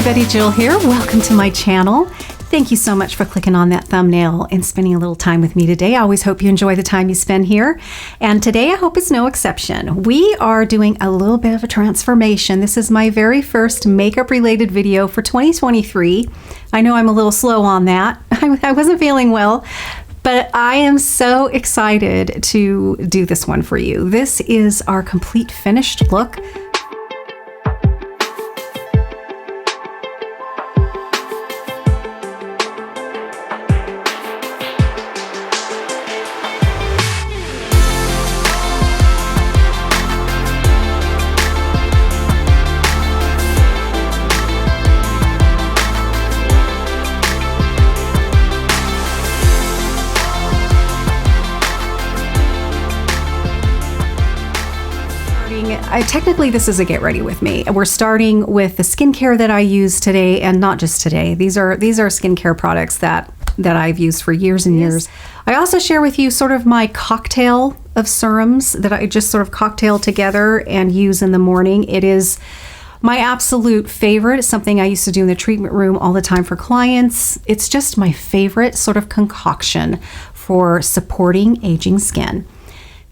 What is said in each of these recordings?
everybody, Jill here. Welcome to my channel. Thank you so much for clicking on that thumbnail and spending a little time with me today. I always hope you enjoy the time you spend here. And today I hope is no exception. We are doing a little bit of a transformation. This is my very first makeup related video for 2023. I know I'm a little slow on that. I wasn't feeling well, but I am so excited to do this one for you. This is our complete finished look. Technically, this is a get ready with me. We're starting with the skincare that I use today, and not just today. These are skincare products that I've used for years and years. I also share with you sort of my cocktail of serums that I just sort of cocktail together and use in the morning. It is my absolute favorite. It's something I used to do in the treatment room all the time for clients. It's just my favorite sort of concoction for supporting aging skin.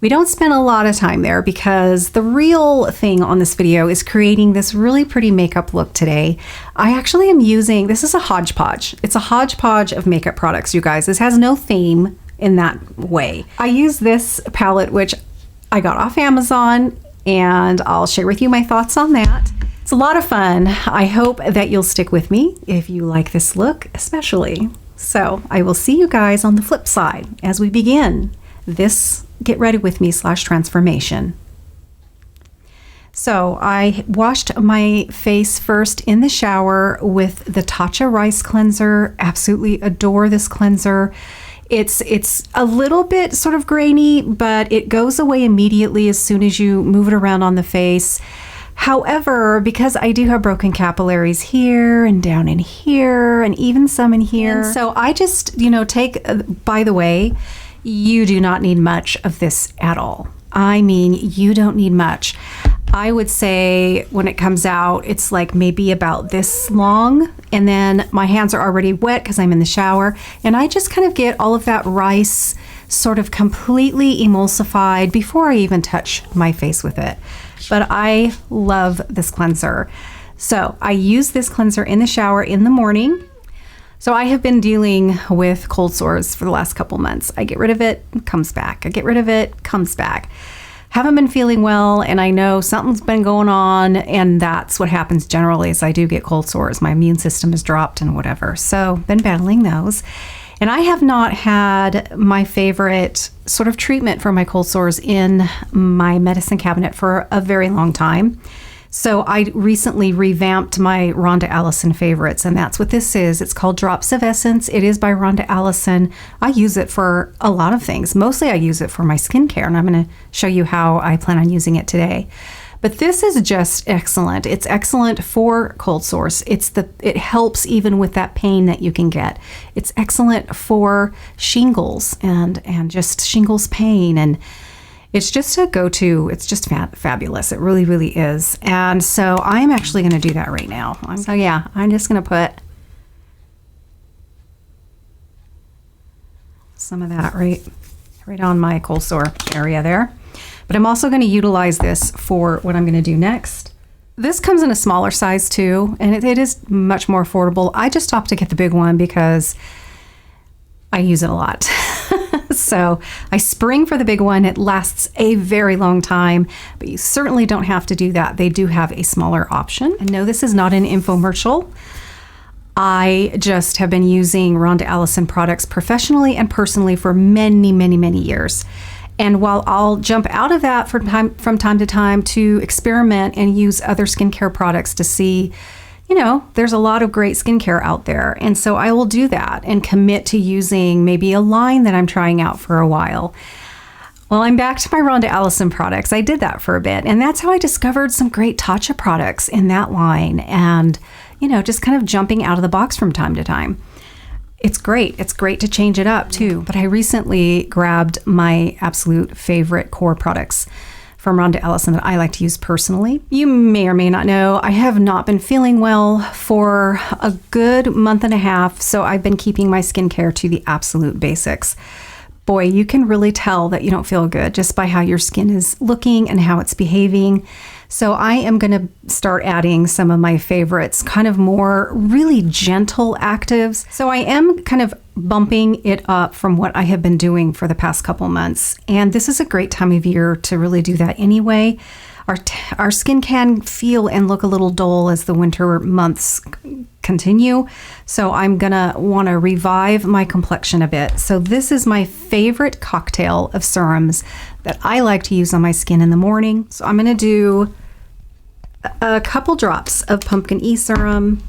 We don't spend a lot of time there because the real thing on this video is creating this really pretty makeup look today. I actually am using, this is a hodgepodge. It's a hodgepodge of makeup products, you guys. This has no theme in that way. I use this palette, which I got off Amazon, and I'll share with you my thoughts on that. It's a lot of fun. I hope that you'll stick with me if you like this look, especially. So I will see you guys on the flip side as we begin this get ready with me / transformation. So I washed my face first in the shower with the Tatcha Rice Cleanser. Absolutely adore this cleanser. It's a little bit sort of grainy, but it goes away immediately as soon as you move it around on the face. However, because I do have broken capillaries here and down in here and even some in here, and so I just, take, by the way, you do not need much of this at all. I mean, you don't need much. I would say when it comes out, it's like maybe about this long, and then my hands are already wet because I'm in the shower, and I just kind of get all of that rice sort of completely emulsified before I even touch my face with it. But I love this cleanser. So I use this cleanser in the shower in the morning. So I have been dealing with cold sores for the last couple months. I get rid of it, comes back. I get rid of it, comes back. Haven't been feeling well, and I know something's been going on, and that's what happens generally is I do get cold sores. My immune system has dropped and whatever. So been battling those. And I have not had my favorite sort of treatment for my cold sores in my medicine cabinet for a very long time. So I recently revamped my Rhonda Allison favorites, and that's what this is. It's called Drops of Essence. It is by Rhonda Allison. I use it for a lot of things. Mostly I use it for my skincare, and I'm going to show you how I plan on using it today. But this is just excellent. It's excellent for cold sores. It helps even with that pain that you can get. It's excellent for shingles and just shingles pain, and it's just a go-to. It's just fabulous. It really, really is. And so I'm actually going to do that right now. So yeah, I'm just going to put some of that right on my cold sore area there. But I'm also going to utilize this for what I'm going to do next. This comes in a smaller size too, and it is much more affordable. I just opted to get the big one because I use it a lot. So I spring for the big one. It lasts a very long time, but you certainly don't have to do that. They do have a smaller option. And no, this is not an infomercial. I just have been using Rhonda Allison products professionally and personally for many, many, many years. And while I'll jump out of that from time to time to experiment and use other skincare products to see, there's a lot of great skincare out there. And so I will do that and commit to using maybe a line that I'm trying out for a while. Well, I'm back to my Rhonda Allison products. I did that for a bit, and that's how I discovered some great Tatcha products in that line, and, just kind of jumping out of the box from time to time. It's great. It's great to change it up too. But I recently grabbed my absolute favorite core products from Rhonda Ellison that I like to use personally. You may or may not know, I have not been feeling well for a good month and a half, so I've been keeping my skincare to the absolute basics. Boy, you can really tell that you don't feel good just by how your skin is looking and how it's behaving. So I am going to start adding some of my favorites, kind of more really gentle actives. So I am kind of bumping it up from what I have been doing for the past couple months. And this is a great time of year to really do that anyway. Our skin can feel and look a little dull as the winter months continue. So I'm going to want to revive my complexion a bit. So this is my favorite cocktail of serums that I like to use on my skin in the morning. So I'm going to do a couple drops of pumpkin serum.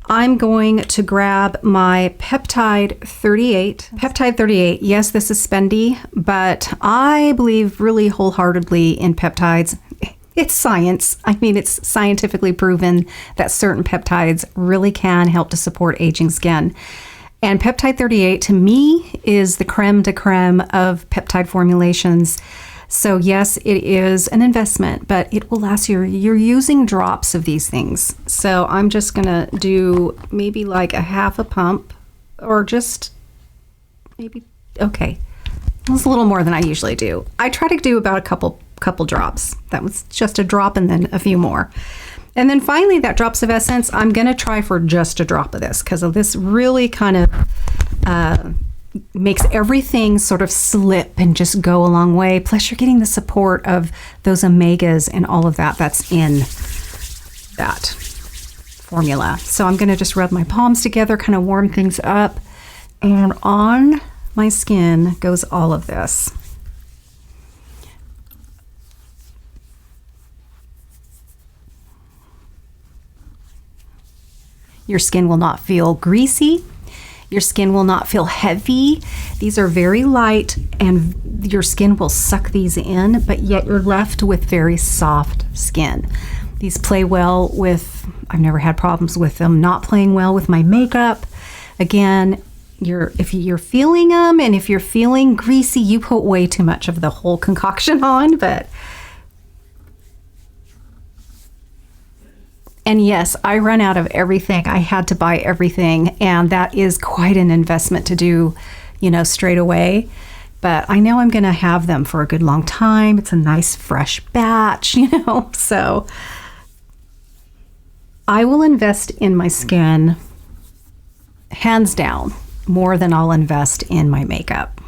I'm going to grab my Peptide 38. Peptide 38, yes, this is spendy, but I believe really wholeheartedly in peptides. It's science. I mean, it's scientifically proven that certain peptides really can help to support aging skin. And Peptide 38 to me is the creme de creme of peptide formulations. So yes, it is an investment, but it will last you. You're using drops of these things. So I'm just gonna do maybe like a half a pump or just maybe, okay. That's a little more than I usually do. I try to do about a couple drops. That was just a drop and then a few more. And then finally that drops of essence, I'm gonna try for just a drop of this because this really kind of makes everything sort of slip and just go a long way. Plus you're getting the support of those omegas and all of that that's in that formula. So I'm gonna just rub my palms together, kind of warm things up, and on my skin goes all of this. Your skin will not feel greasy. Your skin will not feel heavy. These are very light and your skin will suck these in, but yet you're left with very soft skin. These play well with, I've never had problems with them not playing well with my makeup. Again, if you're feeling them and if you're feeling greasy, you put way too much of the whole concoction on, but and yes, I run out of everything. I had to buy everything, and that is quite an investment to do, straight away. But I know I'm gonna have them for a good long time. It's a nice fresh batch, so I will invest in my skin hands down more than I'll invest in my makeup,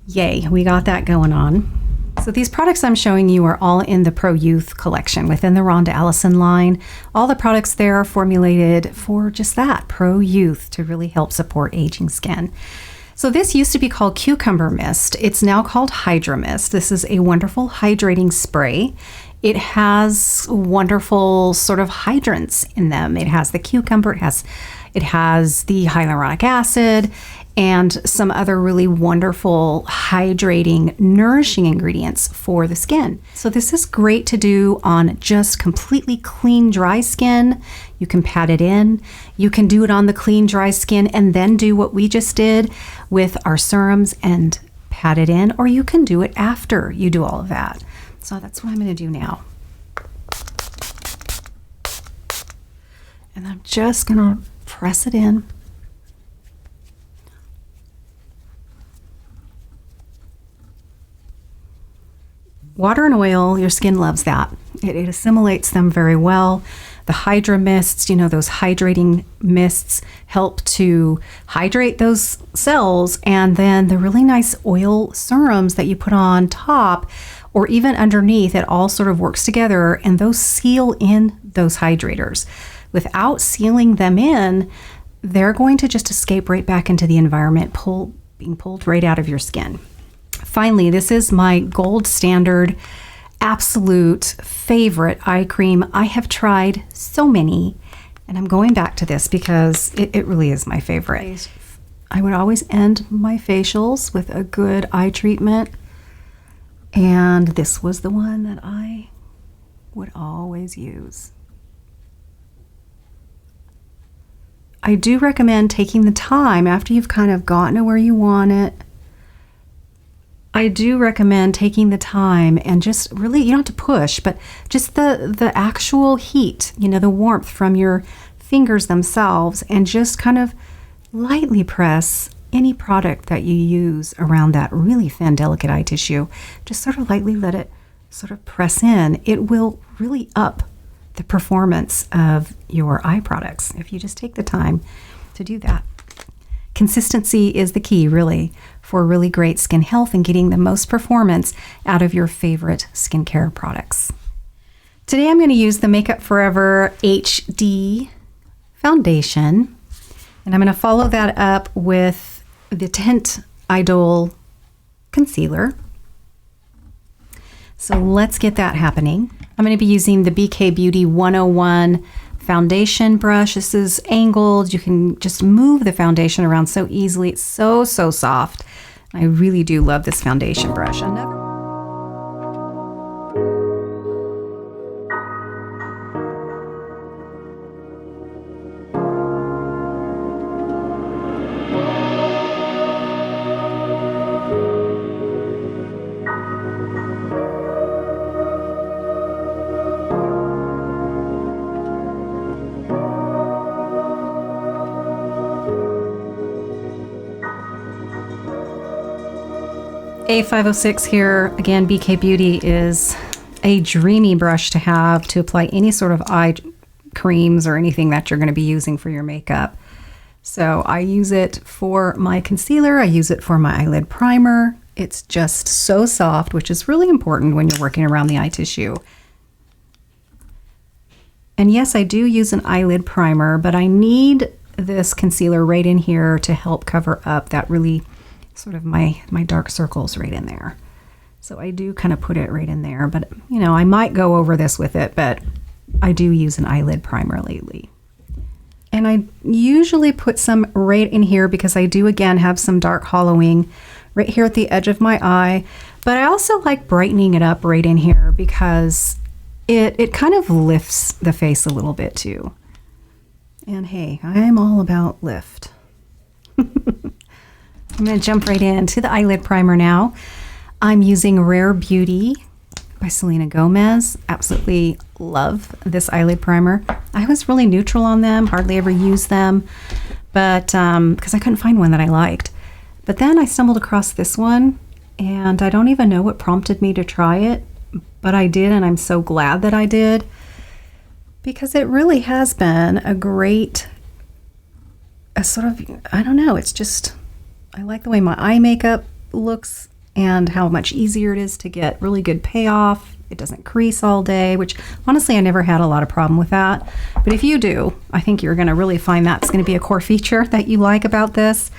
Yay, we got that going on. So these products I'm showing you are all in the Pro Youth collection within the Rhonda Ellison line. All the products there are formulated for just that, Pro Youth, to really help support aging skin. So this used to be called Cucumber Mist. It's now called Hydra Mist. This is a wonderful hydrating spray. It has wonderful sort of hydrants in them. It has the cucumber, it has the hyaluronic acid, and some other really wonderful, hydrating, nourishing ingredients for the skin. So this is great to do on just completely clean, dry skin. You can pat it in. You can do it on the clean, dry skin and then do what we just did with our serums and pat it in, or you can do it after you do all of that. So that's what I'm gonna do now. And I'm just gonna press it in. Water and oil, your skin loves that. It assimilates them very well. The Hydra mists, those hydrating mists help to hydrate those cells, and then the really nice oil serums that you put on top or even underneath, it all sort of works together, and those seal in those hydrators. Without sealing them in, they're going to just escape right back into the environment, being pulled right out of your skin. Finally, this is my gold standard, absolute favorite eye cream. I have tried so many, and I'm going back to this because it really is my favorite. I would always end my facials with a good eye treatment, and this was the one that I would always use. I do recommend taking the time after you've kind of gotten to where you want it I do recommend taking the time and just really, you don't have to push, but just the actual heat, you know, the warmth from your fingers themselves, and just kind of lightly press any product that you use around that really thin, delicate eye tissue. Just sort of lightly let it sort of press in. It will really up the performance of your eye products if you just take the time to do that. Consistency is the key, really, for really great skin health and getting the most performance out of your favorite skincare products. Today I'm going to use the Makeup Forever HD foundation, and I'm going to follow that up with the Tint Idole concealer. So let's get that happening. I'm going to be using the BK Beauty 101 foundation brush. This is angled. You can just move the foundation around so easily. It's so soft. I really do love this foundation brush. A506 here. Again, BK Beauty is a dreamy brush to have to apply any sort of eye creams or anything that you're going to be using for your makeup. So I use it for my concealer. I use it for my eyelid primer. It's just so soft, which is really important when you're working around the eye tissue. And yes, I do use an eyelid primer, but I need this concealer right in here to help cover up that really sort of my dark circles right in there. So I do kind of put it right in there, but you know, I might go over this with it, but I do use an eyelid primer lately. And I usually put some right in here because I do again have some dark hollowing right here at the edge of my eye, but I also like brightening it up right in here because it kind of lifts the face a little bit too. And hey, I'm all about lift. I'm going to jump right into the eyelid primer now. I'm using Rare Beauty by Selena Gomez. Absolutely love this eyelid primer. I was really neutral on them, hardly ever use them, but because I couldn't find one that I liked. But then I stumbled across this one, and I don't even know what prompted me to try it, but I did, and I'm so glad that I did, because it really has been a great, sort of, I don't know, it's just, I like the way my eye makeup looks and how much easier it is to get really good payoff. It doesn't crease all day, which honestly, I never had a lot of problem with that. But if you do, I think you're going to really find that's going to be a core feature that you like about this.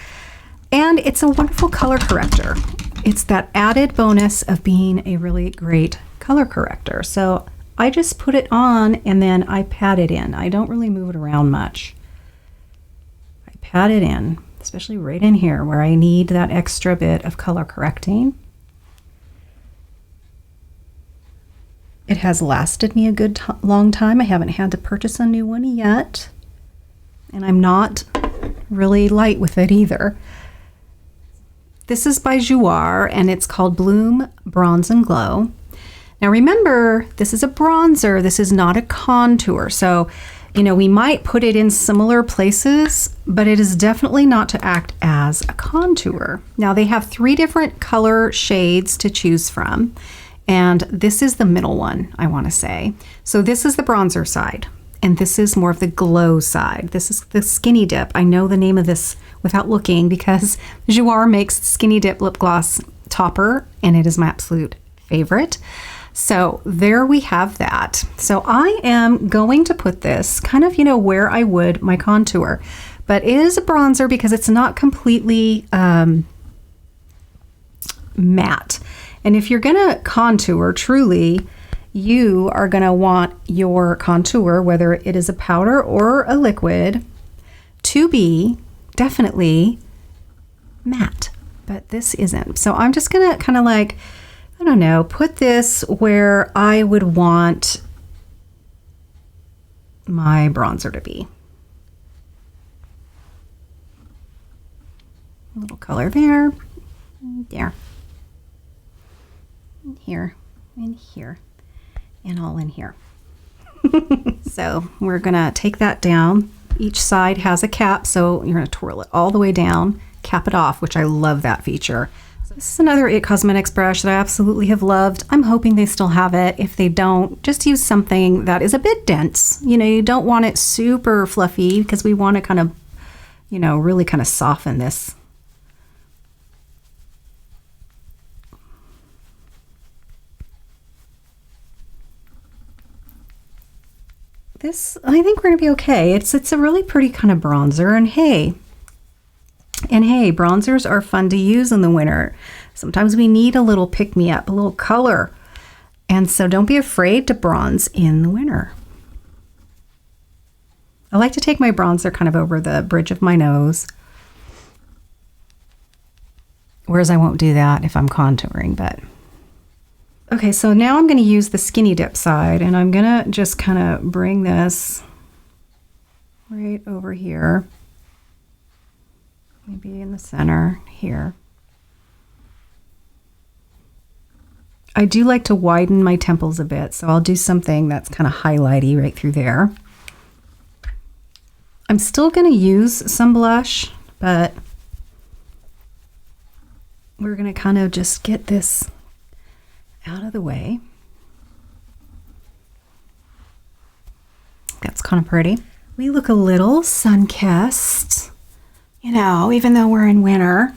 And it's a wonderful color corrector. It's that added bonus of being a really great color corrector. So I just put it on and then I pat it in. I don't really move it around much. I pat it in, especially right in here where I need that extra bit of color correcting. It has lasted me a good long time. I haven't had to purchase a new one yet. And I'm not really light with it either. This is by Jouer and it's called Bloom Bronze and Glow. Now remember, this is a bronzer. This is not a contour. So you know, we might put it in similar places, but it is definitely not to act as a contour. Now they have 3 different color shades to choose from, and this is the middle one, I want to say. So this is the bronzer side, and this is more of the glow side. This is the Skinny Dip. I know the name of this without looking because Jouer makes Skinny Dip lip gloss topper, and it is my absolute favorite. So there we have that. So I am going to put this kind of, you know, where I would my contour, but it is a bronzer because it's not completely matte. And if you're gonna contour truly, you are gonna want your contour, whether it is a powder or a liquid, to be definitely matte, but this isn't. So I'm just gonna kind of like, I don't know, put this where I would want my bronzer to be. A little color there, there. in here, in here, and all in here. So we're gonna take that down. Each side has a cap, so you're gonna twirl it all the way down, cap it off, which I love that feature. So this is another IT Cosmetics brush that I absolutely have loved. I'm hoping they still have it. If they don't, just use something that is a bit dense. You know, you don't want it super fluffy because we want to kind of, you know, really kind of soften this. This, I think we're gonna be okay. It's a really pretty kind of bronzer, and hey, bronzers are fun to use in the winter. Sometimes we need a little pick-me-up, a little color. And so don't be afraid to bronze in the winter. I like to take my bronzer kind of over the bridge of my nose. Whereas I won't do that if I'm contouring, but. Okay, so now I'm gonna use the skinny dip side, and I'm gonna just kind of bring this right over here. Maybe in the center here. I do like to widen my temples a bit, so I'll do something that's kind of highlighty right through there. I'm still going to use some blush, but we're going to kind of just get this out of the way. That's kind of pretty. We look a little sun-kissed. You know, even though we're in winter,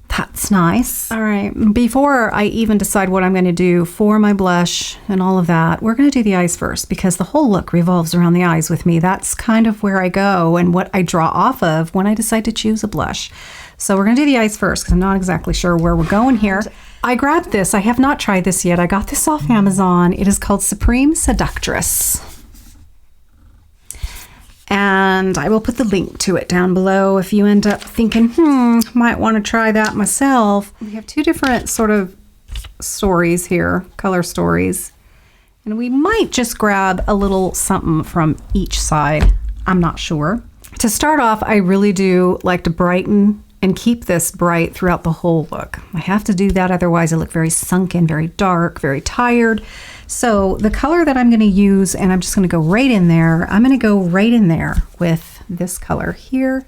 that's nice. All right, before I even decide what I'm gonna do for my blush and all of that, we're gonna do the eyes first because the whole look revolves around the eyes with me. That's kind of where I go and what I draw off of when I decide to choose a blush. So we're gonna do the eyes first because I'm not exactly sure where we're going here. I grabbed this, I have not tried this yet. I got this off Amazon. It is called Supreme Seductress. And I will put the link to it down below if you end up thinking, might want to try that myself. We have two different sort of stories here, color stories. And we might just grab a little something from each side. I'm not sure. To start off, I really do like to brighten and keep this bright throughout the whole look. I have to do that, otherwise I look very sunken, very dark, very tired. So the color that I'm gonna use, and I'm just gonna go right in there, I'm gonna go right in there with this color here.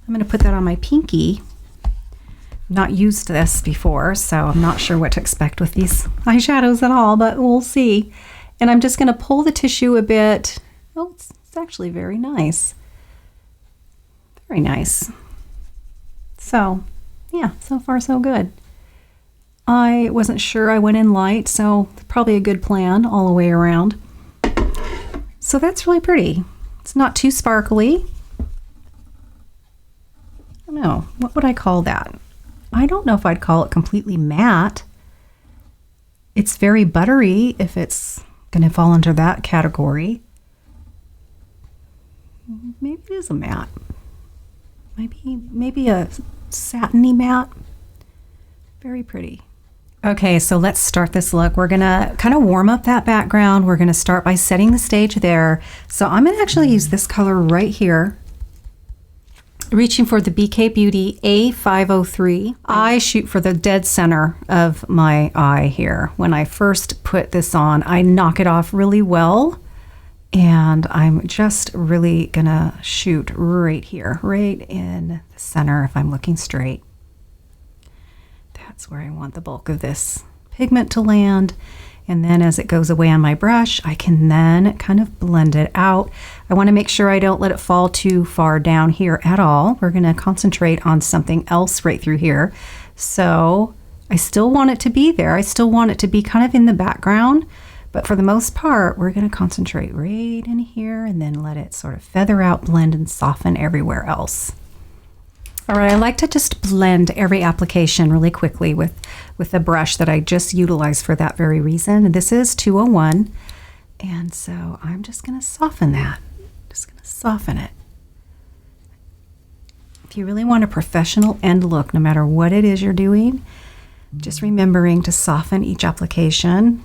I'm gonna put that on my pinky. Not used this before, so I'm not sure what to expect with these eyeshadows at all, but we'll see. And I'm just gonna pull the tissue a bit. Oh, it's actually very nice. Very nice. So, yeah, so far so good. I wasn't sure I went in light, so probably a good plan all the way around. So that's really pretty. It's not too sparkly. I don't know, what would I call that? I don't know if I'd call it completely matte. It's very buttery if it's gonna fall under that category. Maybe it is a matte. Maybe a satiny matte. Very pretty. Okay, so let's start this look. We're gonna kind of warm up that background. We're gonna start by setting the stage there. So I'm gonna actually use this color right here. Reaching for the BK Beauty A503. I shoot for the dead center of my eye here. When I first put this on, I knock it off really well. And I'm just really gonna shoot right here, right in the center if I'm looking straight. That's where I want the bulk of this pigment to land. And then as it goes away on my brush, I can then kind of blend it out. I want to make sure I don't let it fall too far down here at all. We're going to concentrate on something else right through here. So I still want it to be there. I still want it to be kind of in the background. But for the most part, we're going to concentrate right in here and then let it sort of feather out, blend, and soften everywhere else. All right, I like to just blend every application really quickly with the brush that I just utilized for that very reason. And this is 201. And so I'm just going to soften that. Just going to soften it. If you really want a professional end look, no matter what it is you're doing, just remembering to soften each application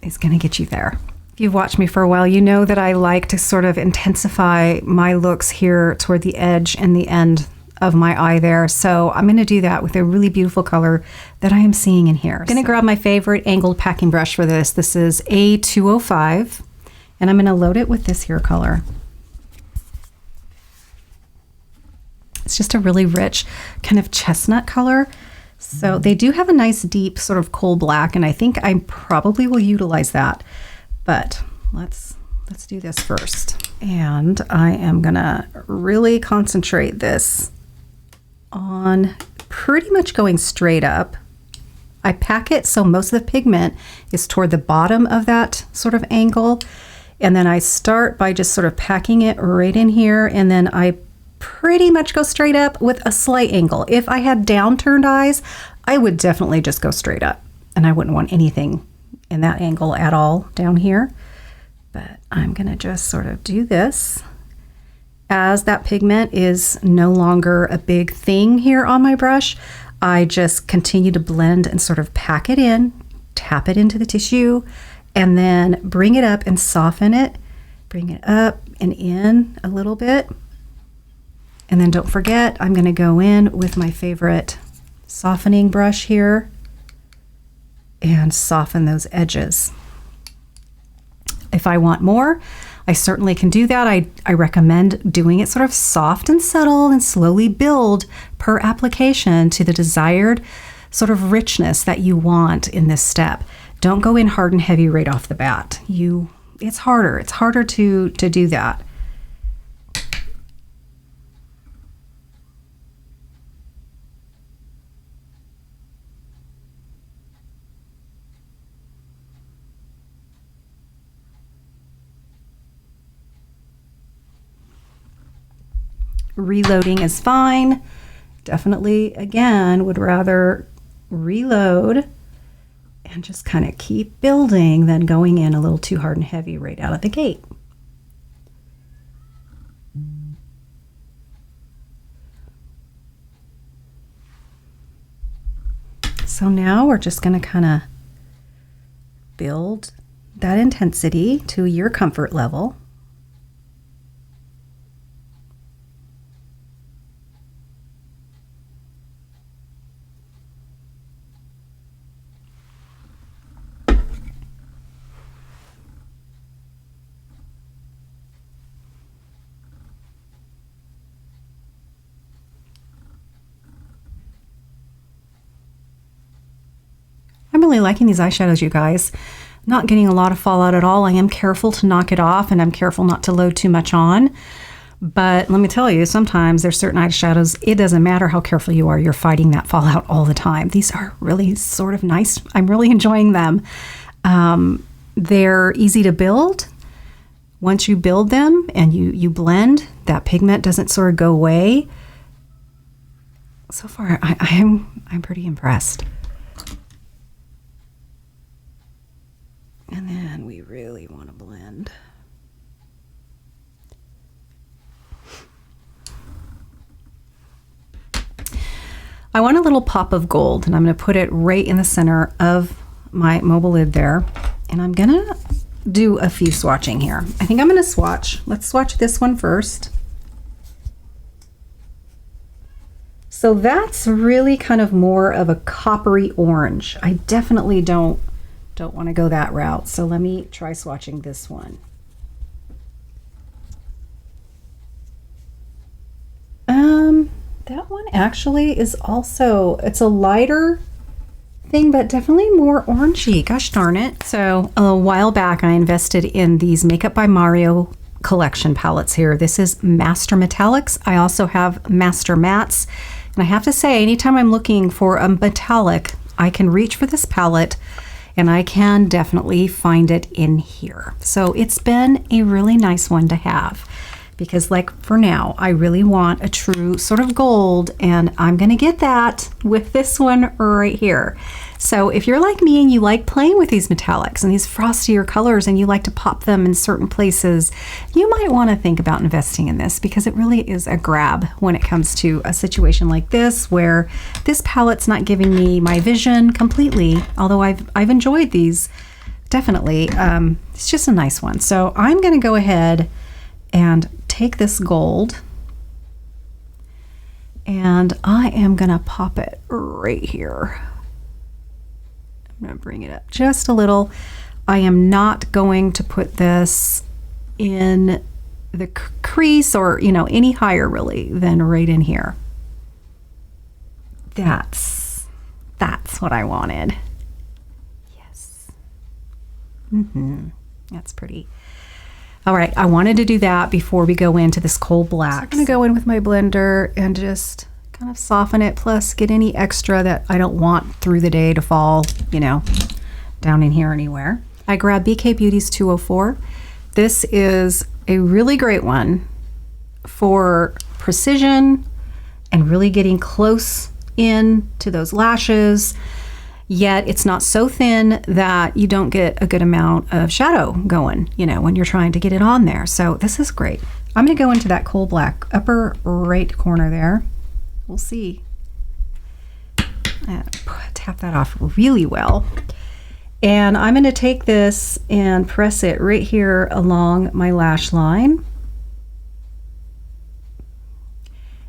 is going to get you there. If you've watched me for a while, you know that I like to sort of intensify my looks here toward the edge and the end of my eye there. So I'm going to do that with a really beautiful color that I am seeing in here. I'm going to grab my favorite angled packing brush for this. This is A205, and I'm going to load it with this here color. It's just a really rich kind of chestnut color. So they do have a nice deep sort of coal black, and I think I probably will utilize that. But let's do this first. And I am gonna really concentrate this on pretty much going straight up. I pack it so most of the pigment is toward the bottom of that sort of angle. And then I start by just sort of packing it right in here, and then I pretty much go straight up with a slight angle. If I had downturned eyes, I would definitely just go straight up, and I wouldn't want anything in that angle at all down here. But I'm gonna just sort of do this. As that pigment is no longer a big thing here on my brush, I just continue to blend and sort of pack it in, tap it into the tissue, and then bring it up and soften it. Bring it up and in a little bit. And then don't forget, I'm gonna go in with my favorite softening brush here and soften those edges. If I want more, I certainly can do that. I recommend doing it sort of soft and subtle and slowly build per application to the desired sort of richness that you want in this step. Don't go in hard and heavy right off the bat. It's harder to do that. Reloading is fine. Definitely, again, would rather reload and just kind of keep building than going in a little too hard and heavy right out of the gate. So now we're just going to kind of build that intensity to your comfort level. I'm really liking these eyeshadows, you guys. Not getting a lot of fallout at all. I am careful to knock it off, and I'm careful not to load too much on. But let me tell you, sometimes there's certain eyeshadows, it doesn't matter how careful you are, you're fighting that fallout all the time. These are really sort of nice. I'm really enjoying them. They're easy to build. Once you build them and you blend, that pigment doesn't sort of go away. So far, I'm pretty impressed. And then we really want to blend. I want a little pop of gold, and I'm going to put it right in the center of my mobile lid there. And I'm going to do a few swatching here. I think I'm going to swatch. Let's swatch this one first. So that's really kind of more of a coppery orange. I definitely don't want to go that route. So let me try swatching this one. That one actually is also, it's a lighter thing, but definitely more orangey. Gosh darn it. So a while back, I invested in these Makeup by Mario collection palettes here. This is Master Metallics. I also have Master Mattes. And I have to say, anytime I'm looking for a metallic, I can reach for this palette, and I can definitely find it in here. So it's been a really nice one to have, because like for now, I really want a true sort of gold, and I'm gonna get that with this one right here. So if you're like me and you like playing with these metallics and these frostier colors, and you like to pop them in certain places, you might want to think about investing in this, because it really is a grab when it comes to a situation like this, where this palette's not giving me my vision completely, although I've enjoyed these definitely. It's just a nice one. So I'm going to go ahead and take this gold, And I am gonna pop it right here. I'm gonna bring it up just a little. I am not going to put this in the crease or, you know, any higher really than right in here. That's what I wanted. Yes. That's pretty. All right, I wanted to do that before we go into this coal black. So I'm gonna go in with my blender and just kind of soften it, plus get any extra that I don't want through the day to fall, you know, down in here anywhere. I grabbed BK Beauty's 204. This is a really great one for precision and really getting close in to those lashes, yet it's not so thin that you don't get a good amount of shadow going, you know, when you're trying to get it on there. So this is great. I'm gonna go into that coal black upper right corner there. We'll see. Tap that off really well. And I'm gonna take this and press it right here along my lash line.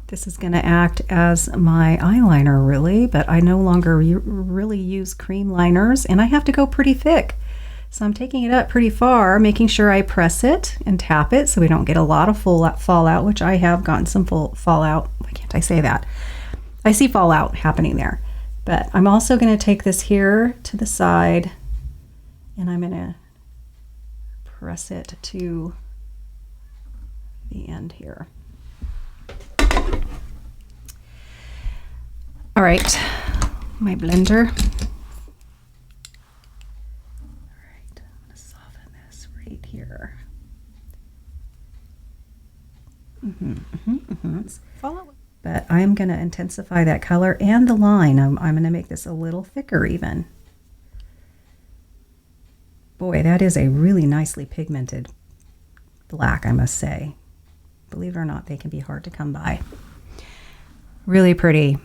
This is gonna act as my eyeliner really, but I no longer really use cream liners, and I have to go pretty thick. So I'm taking it up pretty far, making sure I press it and tap it so we don't get a lot of fallout, which I have gotten some fallout. Why can't I say that? I see fallout happening there. But I'm also gonna take this here to the side, and I'm gonna press it to the end here. All right, my blender. All right, I'm gonna soften this right here. But I'm gonna intensify that color and the line. I'm gonna make this a little thicker even. Boy, that is a really nicely pigmented black, I must say. Believe it or not, they can be hard to come by. Really pretty.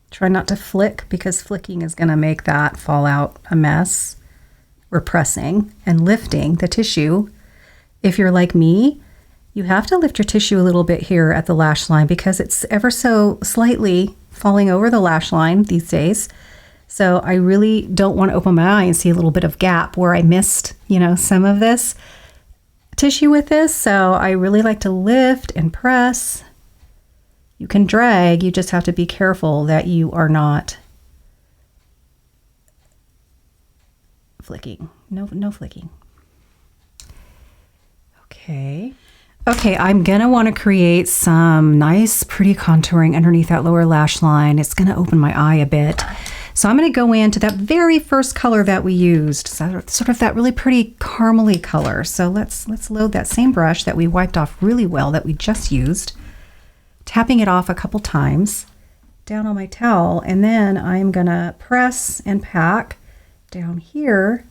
Try not to flick, because flicking is gonna make that fall out a mess. We're pressing and lifting the tissue. If you're like me, you have to lift your tissue a little bit here at the lash line because it's ever so slightly falling over the lash line these days. So I really don't want to open my eye and see a little bit of gap where I missed, you know, some of this tissue with this. So I really like to lift and press. You can drag, you just have to be careful that you are not flicking. No flicking. Okay. Okay, I'm gonna want to create some nice, pretty contouring underneath that lower lash line. It's gonna open my eye a bit. So I'm gonna go into that very first color that we used, sort of that really pretty caramely color. So let's load that same brush that we wiped off really well that we just used, tapping it off a couple times down on my towel, and then I'm gonna press and pack down here,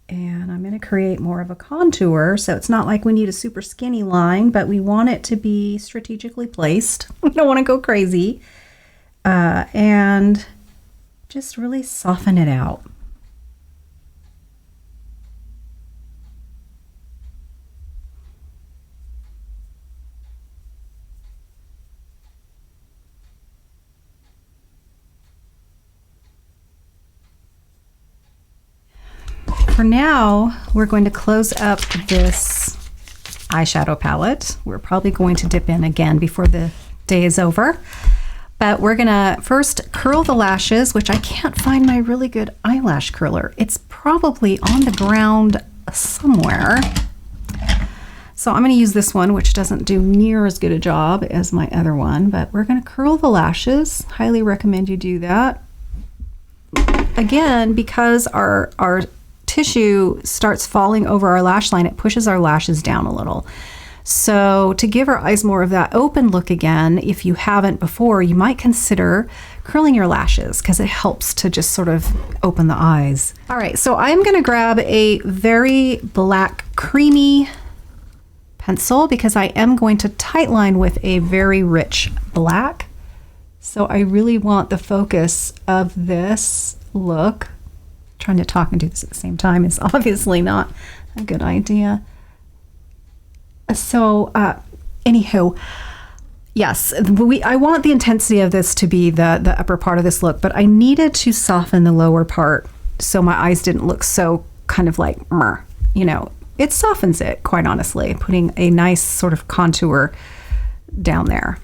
and I'm gonna create more of a contour. So it's not like we need a super skinny line, but we want it to be strategically placed. We don't wanna go crazy. And just really soften it out. For now, we're going to close up this eyeshadow palette. We're probably going to dip in again before the day is over. But we're gonna first curl the lashes, which I can't find my really good eyelash curler. It's probably on the ground somewhere. So I'm gonna use this one, which doesn't do near as good a job as my other one, but we're gonna curl the lashes. Highly recommend you do that. Again, because our tissue starts falling over our lash line, it pushes our lashes down a little. So to give our eyes more of that open look again, if you haven't before, you might consider curling your lashes because it helps to just sort of open the eyes. All right, so I'm gonna grab a very black creamy pencil because I am going to tightline with a very rich black. So I really want the focus of this look. Trying to talk and do this at the same time is obviously not a good idea. So anywho, Yes, I want the intensity of this to be the upper part of this look, but I needed to soften the lower part so my eyes didn't look so kind of like, you know, it softens it, quite honestly, putting a nice sort of contour down there.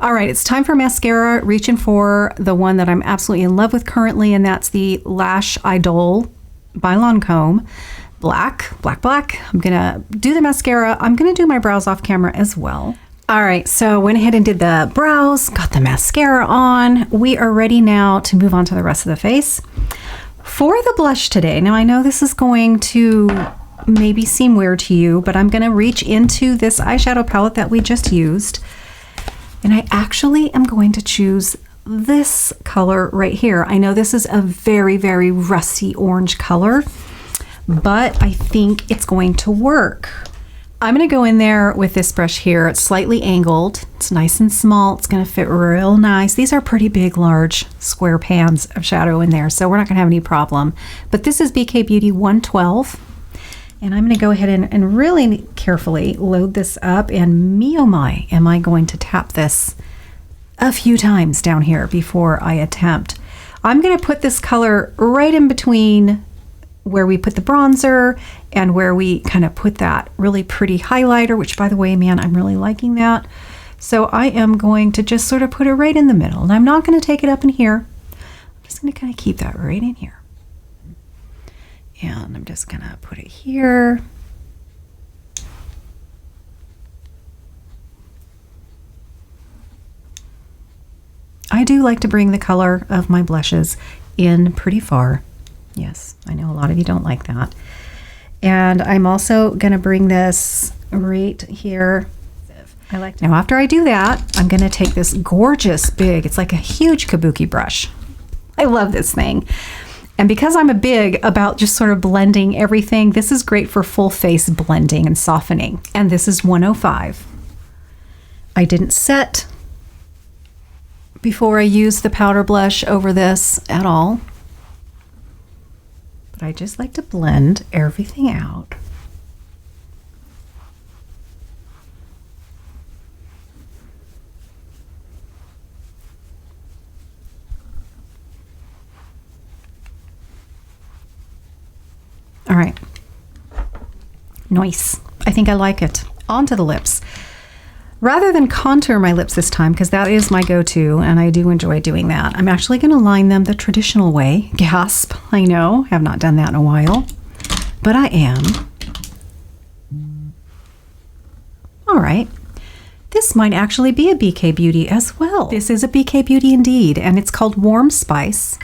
All right, it's time for mascara. Reaching for the one that I'm absolutely in love with currently, and that's the Lash Idole by Lancome. Black. I'm gonna do the mascara. I'm gonna do my brows off camera as well. All right, so went ahead and did the brows, got the mascara on. We are ready now to move on to the rest of the face. For the blush today, now I know this is going to maybe seem weird to you, but I'm gonna reach into this eyeshadow palette that we just used, and I actually am going to choose this color right here. I know this is a very, very rusty orange color, but I think it's going to work. I'm going to go in there with this brush here. It's slightly angled. It's nice and small. It's going to fit real nice. These are pretty big, large square pans of shadow in there, so we're not going to have any problem. But this is BK Beauty 112. And I'm going to go ahead and really carefully load this up. And me oh my, am I going to tap this a few times down here before I attempt. I'm going to put this color right in between where we put the bronzer and where we kind of put that really pretty highlighter, which by the way, man, I'm really liking that. So I am going to just sort of put it right in the middle, and I'm not going to take it up in here. I'm just going to kind of keep that right in here. And I'm just going to put it here. I do like to bring the color of my blushes in pretty far. Yes, I know a lot of you don't like that. And I'm also going to bring this right here. Now after I do that, I'm going to take this gorgeous big, it's like a huge kabuki brush. I love this thing. And because I'm a big about just sort of blending everything, this is great for full face blending and softening. And this is 105. I didn't set before I used the powder blush over this at all. But I just like to blend everything out. All right. Nice. I think I like it. On to the lips. Rather than contour my lips this time, because that is my go-to, and I do enjoy doing that, I'm actually going to line them the traditional way. Gasp, I know, have not done that in a while, but I am. All right, this might actually be a BK Beauty as well. This is a BK Beauty indeed, and it's called Warm Spice.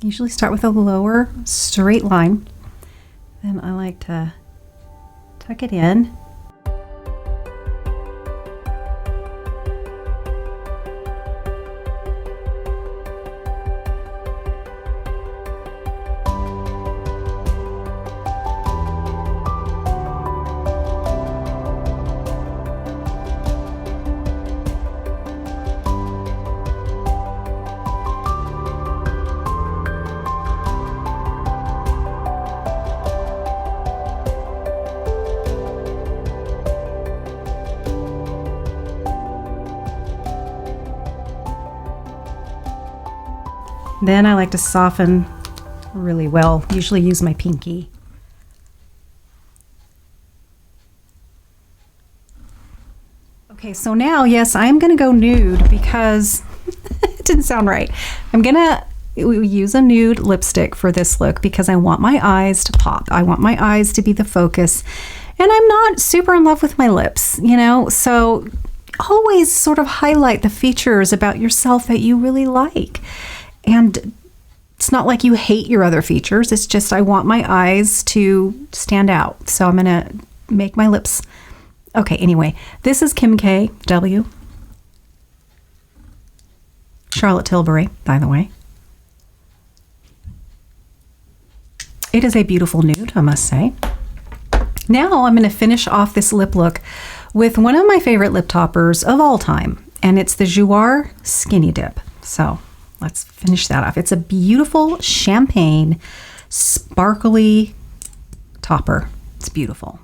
Usually start with a lower straight line. Then I like to tuck it in. Then I like to soften really well. Usually use my pinky. Okay, so now, yes, I am going to go nude because it didn't sound right. I'm going to use a nude lipstick for this look because I want my eyes to pop. I want my eyes to be the focus. And I'm not super in love with my lips, you know, so always sort of highlight the features about yourself that you really like. And it's not like you hate your other features. It's just I want my eyes to stand out. So I'm going to make my lips. Okay, anyway, this is Kim K. W. Charlotte Tilbury, by the way. It is a beautiful nude, I must say. Now I'm going to finish off this lip look with one of my favorite lip toppers of all time. And it's the Jouer Skinny Dip. So let's finish that off. It's a beautiful champagne, sparkly topper. It's beautiful.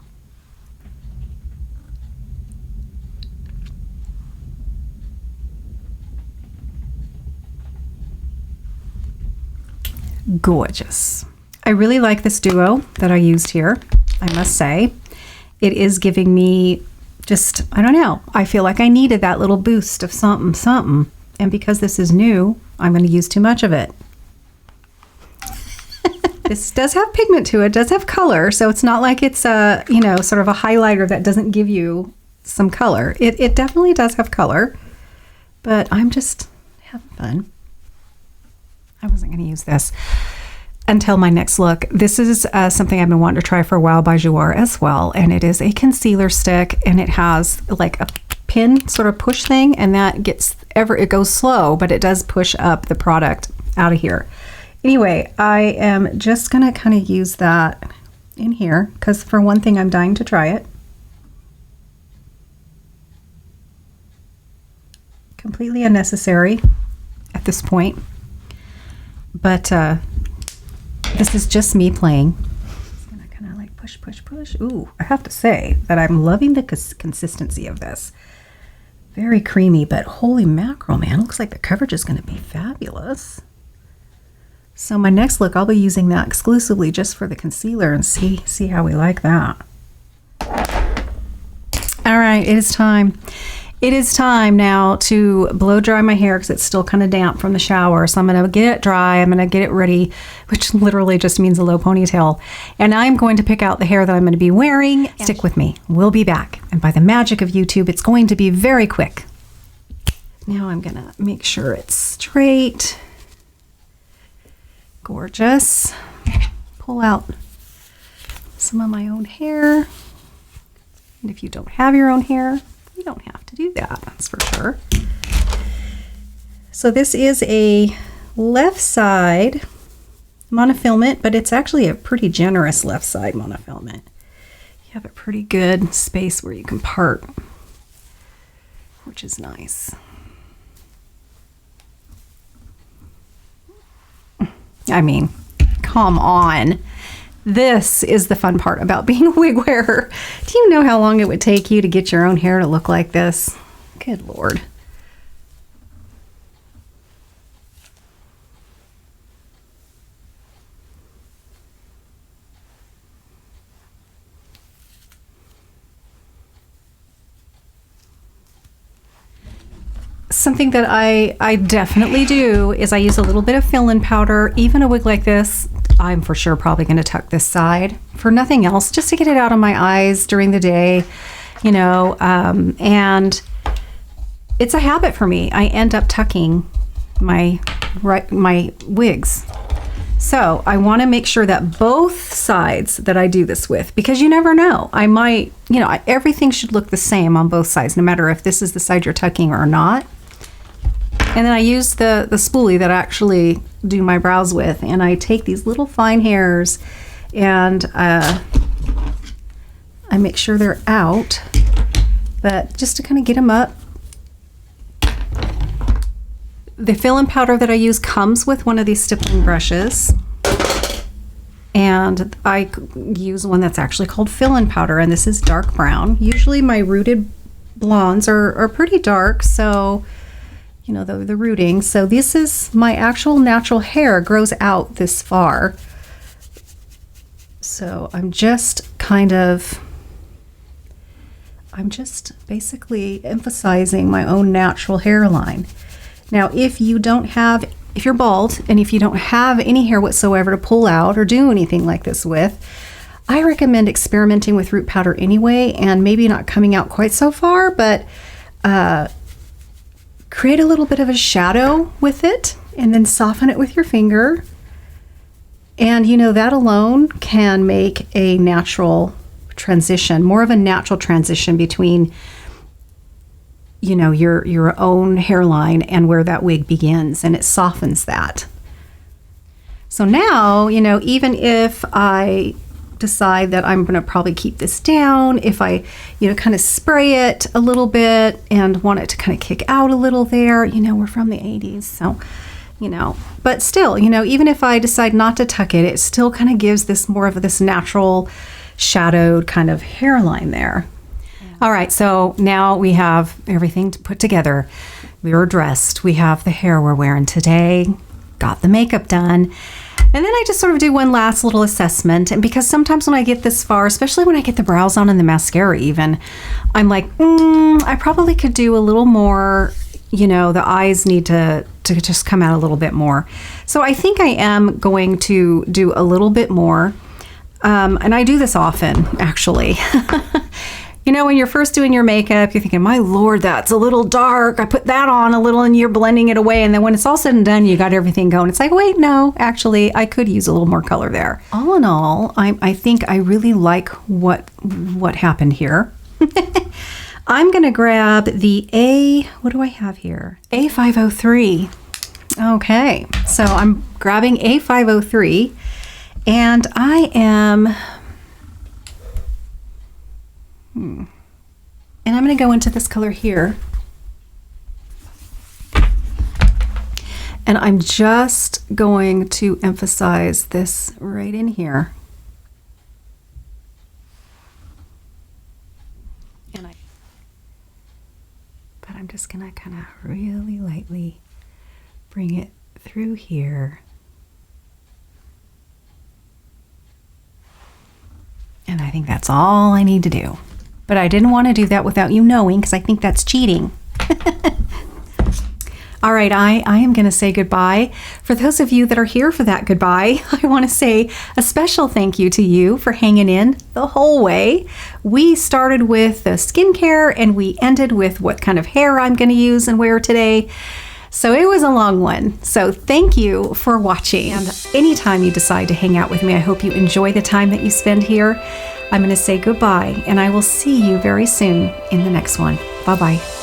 gorgeous. I really like this duo that I used here, I must say. It is giving me just, I don't know, I feel like I needed that little boost of something, something. And because this is new, I'm going to use too much of it. This does have pigment to it, does have color, so it's not like it's a, you know, sort of a highlighter that doesn't give you some color. It definitely does have color, but I'm just having fun. I wasn't going to use this until my next look. This is something I've been wanting to try for a while by Jouer as well, and it is a concealer stick, and it has like a pin sort of push thing, and that it goes slow, but it does push up the product out of here. Anyway, I am just gonna kind of use that in here because for one thing, I'm dying to try it. Completely unnecessary at this point, but this is just me playing. I'm gonna kind of like push, push, push. Ooh, I have to say that I'm loving the consistency of this. Very creamy, but holy mackerel, man, looks like the coverage is gonna be fabulous. So my next look, I'll be using that exclusively just for the concealer and see how we like that. All right, it is time. It is time now to blow dry my hair because it's still kind of damp from the shower. So I'm going to get it dry. I'm going to get it ready, which literally just means a low ponytail. And I'm going to pick out the hair that I'm going to be wearing. Stick with me. We'll be back. And by the magic of YouTube, it's going to be very quick. Now I'm going to make sure it's straight. Gorgeous. Pull out some of my own hair. And if you don't have your own hair, you don't have to do that, that's for sure. So this is a left side monofilament, but it's actually a pretty generous left side monofilament. You have a pretty good space where you can part, which is nice. I mean, come on. This is the fun part about being a wig wearer. Do you know how long it would take you to get your own hair to look like this? Good Lord. Something that I definitely do is I use a little bit of fill-in powder. Even a wig like this, I'm for sure probably going to tuck this side for nothing else, just to get it out of my eyes during the day, you know, and it's a habit for me. I end up tucking my wigs. So I want to make sure that both sides that I do this with, because you never know, I might, you know, everything should look the same on both sides, no matter if this is the side you're tucking or not. And then I use the spoolie that I actually do my brows with, and I take these little fine hairs and I make sure they're out, but just to kind of get them up. The fill-in powder that I use comes with one of these stippling brushes, and I use one that's actually called fill-in powder, and this is dark brown. Usually my rooted blondes are pretty dark, so you know, the rooting. So this is my actual natural hair grows out this far. So I'm just basically emphasizing my own natural hairline. Now, if you're bald and if you don't have any hair whatsoever to pull out or do anything like this with, I recommend experimenting with root powder anyway, and maybe not coming out quite so far, but create a little bit of a shadow with it and then soften it with your finger. And you know, that alone can make a natural transition, more of a natural transition between, you know, your own hairline and where that wig begins, and it softens that. So now, you know, even if I decide that I'm going to probably keep this down, if I, you know, kind of spray it a little bit and want it to kind of kick out a little there, you know, we're from the 80s, so, you know, but still, you know, even if I decide not to tuck it, it still kind of gives this more of this natural shadowed kind of hairline there. All right, so now we have everything put together. We are dressed. We have the hair we're wearing today. Got the makeup done. And then I just sort of do one last little assessment. And because sometimes when I get this far, especially when I get the brows on and the mascara even, I'm like, I probably could do a little more. You know, the eyes need to just come out a little bit more. So I think I am going to do a little bit more. And I do this often, actually. You know, when you're first doing your makeup, you're thinking, my Lord, that's a little dark. I put that on a little and you're blending it away. And then when it's all said and done, you got everything going. It's like, wait, no, actually, I could use a little more color there. All in all, I think I really like what happened here. I'm going to grab the what do I have here? A503. Okay, so I'm grabbing A503 and I am... And I'm going to go into this color here. And I'm just going to emphasize this right in here. But I'm just going to kind of really lightly bring it through here. And I think that's all I need to do. But I didn't want to do that without you knowing, because I think that's cheating. All right, I am going to say goodbye. For those of you that are here for that goodbye, I want to say a special thank you to you for hanging in the whole way. We started with the skincare and we ended with what kind of hair I'm going to use and wear today. So it was a long one. So thank you for watching. And anytime you decide to hang out with me, I hope you enjoy the time that you spend here. I'm going to say goodbye, and I will see you very soon in the next one. Bye-bye.